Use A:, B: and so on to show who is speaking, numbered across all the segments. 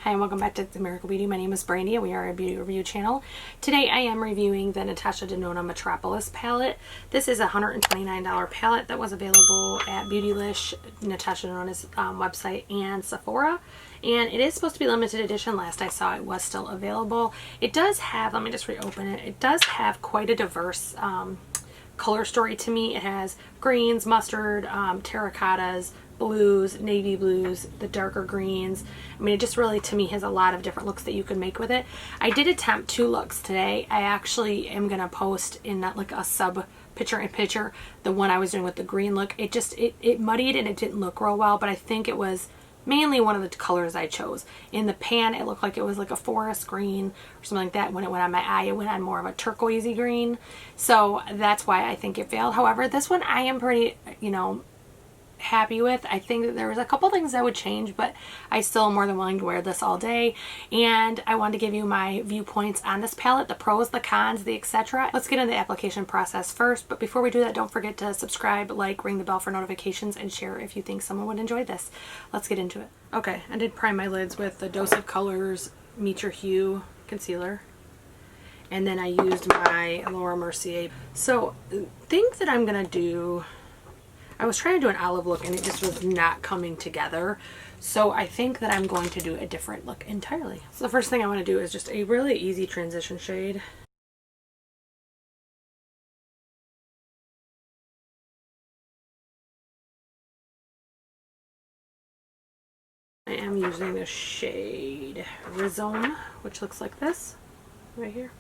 A: Hi and welcome back to The Miracle Beauty. My name is Brandy and we are a beauty review channel. Today I am reviewing the Natasha Denona Metropolis palette. This is a $129 palette that was available at Beautylish, Natasha Denona's website, and Sephora. And it is supposed to be limited edition. Last I saw it was still available. It does have, let me just reopen it, it does have quite a diverse color story to me. It has greens, mustard, terracottas, blues, navy blues, the darker greens. I mean, it just really, to me, has a lot of different looks that you can make with it. I did attempt 2 looks today. I actually am going to post in like a sub picture the one I was doing with the green look. It muddied and it didn't look real well, but I think it was mainly one of the colors I chose. In the pan, it looked like it was like a forest green or something like that. When it went on my eye, it went on more of a turquoisey green. So that's why I think it failed. However, this one I am pretty, happy with. I think that there was a couple things I would change, but I still am more than willing to wear this all day. And I wanted to give you my viewpoints on this palette, the pros, the cons, the etc. Let's get into the application process first, but before we do that, don't forget to subscribe, like, ring the bell for notifications, and share if you think someone would enjoy this. Let's get into it. Okay, I did prime my lids with the Dose of Colors Meet Your Hue concealer, and then I used my Laura Mercier. So think that I'm gonna do, I was trying to do an olive look and it just was not coming together. So I think that I'm going to do a different look entirely. So the first thing I want to do is just a really easy transition shade. I am using the shade Rhizome, which looks like this right here.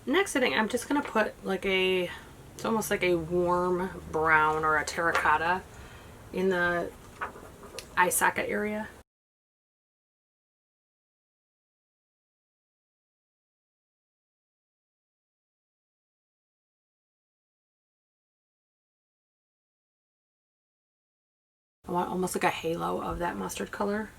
A: Next, I think I'm just going to put like it's almost like a warm brown or a terracotta in the eye socket area. I want almost like a halo of that mustard color.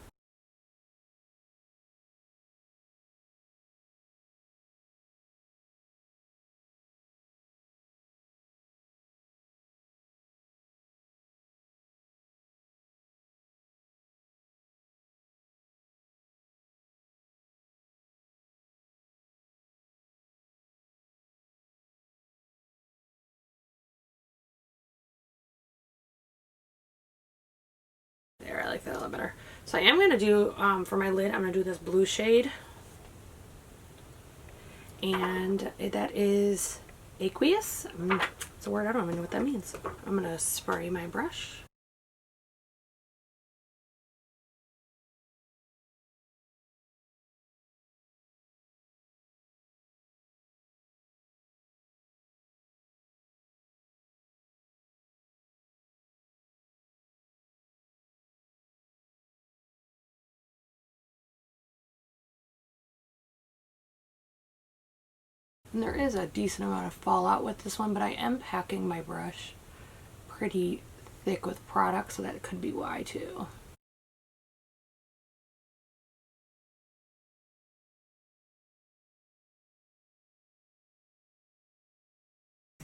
A: There, I like that a little better. So I am going to do, for my lid, I'm going to do this blue shade. And that is aqueous. It's a word I don't even know what that means. I'm going to spray my brush. And there is a decent amount of fallout with this one, but I am packing my brush pretty thick with product, so that could be why too.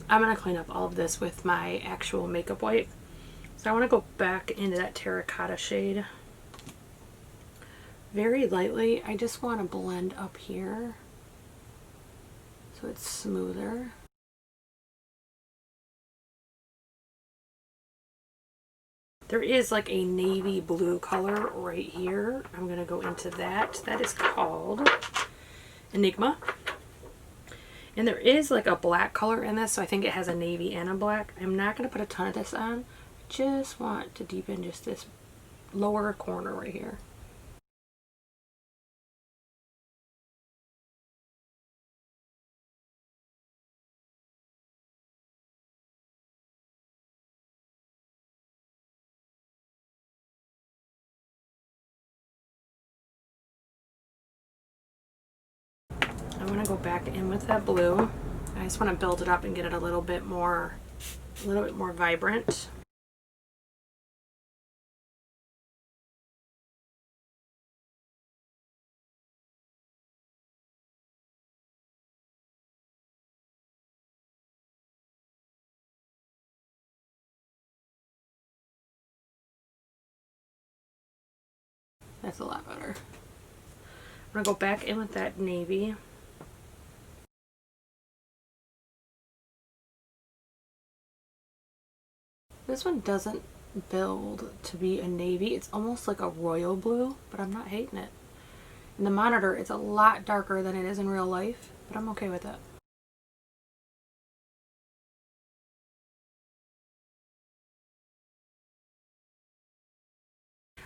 A: I'm going to clean up all of this with my actual makeup wipe. So I want to go back into that terracotta shade very lightly. I just want to blend up here so it's smoother. There is like a navy blue color right here. I'm going to go into that. That is called Enigma. And there is like a black color in this, so I think it has a navy and a black. I'm not going to put a ton of this on. I just want to deepen just this lower corner right here. I want to go back in with that blue. I just want to build it up and get it a little bit more vibrant. That's a lot better. I'm gonna go back in with that navy. This one doesn't build to be a navy. It's almost like a royal blue, but I'm not hating it. In the monitor, it's a lot darker than it is in real life, but I'm okay with it.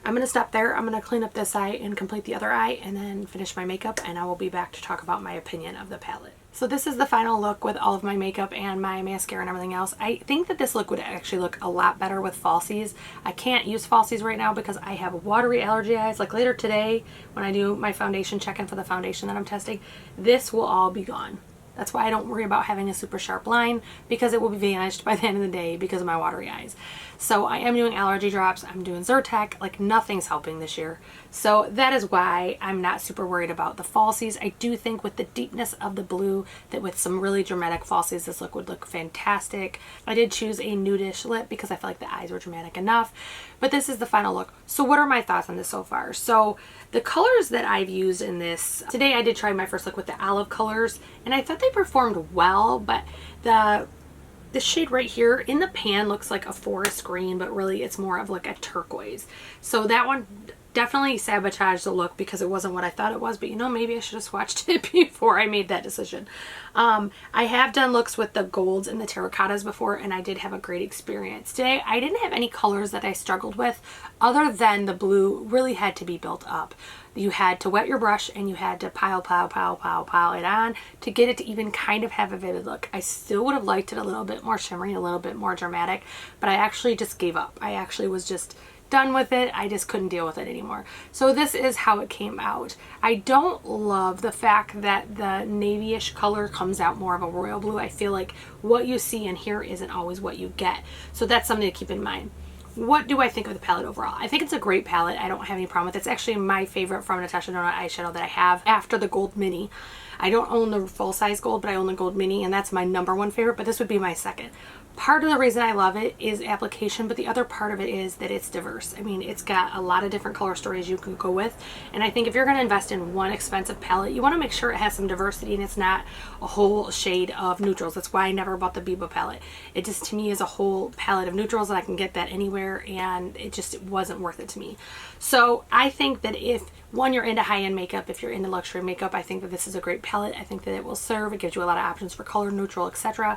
A: I'm going to stop there. I'm going to clean up this eye and complete the other eye and then finish my makeup, and I will be back to talk about my opinion of the palette. So this is the final look with all of my makeup and my mascara and everything else. I think that this look would actually look a lot better with falsies. I can't use falsies right now because I have watery allergy eyes. Like later today when I do my foundation check-in for the foundation that I'm testing, this will all be gone. That's why I don't worry about having a super sharp line, because it will be vanished by the end of the day because of my watery eyes. So I am doing allergy drops. I'm doing Zyrtec. Like nothing's helping this year. So that is why I'm not super worried about the falsies. I do think with the deepness of the blue that with some really dramatic falsies, this look would look fantastic. I did choose a nudish lip because I feel like the eyes were dramatic enough. But this is the final look. So what are my thoughts on this so far? So the colors that I've used in this, today I did try my first look with the olive colors, and I thought they performed well, but this shade right here in the pan looks like a forest green, but really it's more of like a turquoise. So that one definitely sabotaged the look because it wasn't what I thought it was, but you know, maybe I should have swatched it before I made that decision. I have done looks with the golds and the terracottas before, and I did have a great experience. Today, I didn't have any colors that I struggled with other than the blue really had to be built up. You had to wet your brush and you had to pile it on to get it to even kind of have a vivid look. I still would have liked it a little bit more shimmery, a little bit more dramatic, but I actually just gave up. I actually was just done with it. I just couldn't deal with it anymore. So this is how it came out. I don't love the fact that the navy-ish color comes out more of a royal blue. I feel like what you see in here isn't always what you get. So that's something to keep in mind. What do I think of the palette overall? I think it's a great palette. I don't have any problem with it. It's actually my favorite from Natasha Denona eyeshadow that I have after the gold mini. I don't own the full-size gold, but I own the gold mini, and that's my #1 favorite, but this would be my second. Part of the reason I love it is application, but the other part of it is that it's diverse. I mean, it's got a lot of different color stories you can go with, and I think if you're going to invest in one expensive palette, you want to make sure it has some diversity and it's not a whole shade of neutrals. That's why I never bought the Biba palette. It just, to me, is a whole palette of neutrals, and I can get that anywhere, and it wasn't worth it to me. So I think that if one, you're into high-end makeup, if you're into luxury makeup, I think that this is a great palette. I think that it will serve. It gives you a lot of options for color, neutral, etc.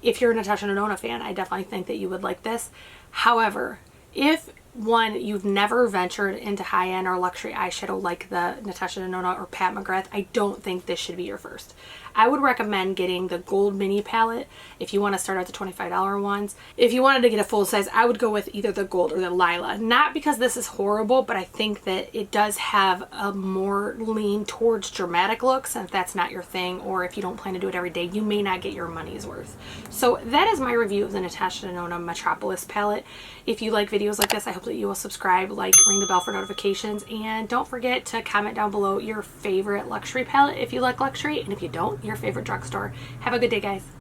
A: If you're a Natasha Denona fan, I definitely think that you would like this. However, if one, you've never ventured into high-end or luxury eyeshadow like the Natasha Denona or Pat McGrath, I don't think this should be your first. I would recommend getting the gold mini palette if you want to start at the $25 ones. If you wanted to get a full size, I would go with either the gold or the lila. Not because this is horrible, but I think that it does have a more lean towards dramatic looks, and if that's not your thing, or if you don't plan to do it every day, you may not get your money's worth. So that is my review of the Natasha Denona Metropolis palette. If you like videos like this, I hope that you will subscribe, like, ring the bell for notifications, and don't forget to comment down below your favorite luxury palette if you like luxury, and if you don't, your favorite drugstore. Have a good day, guys.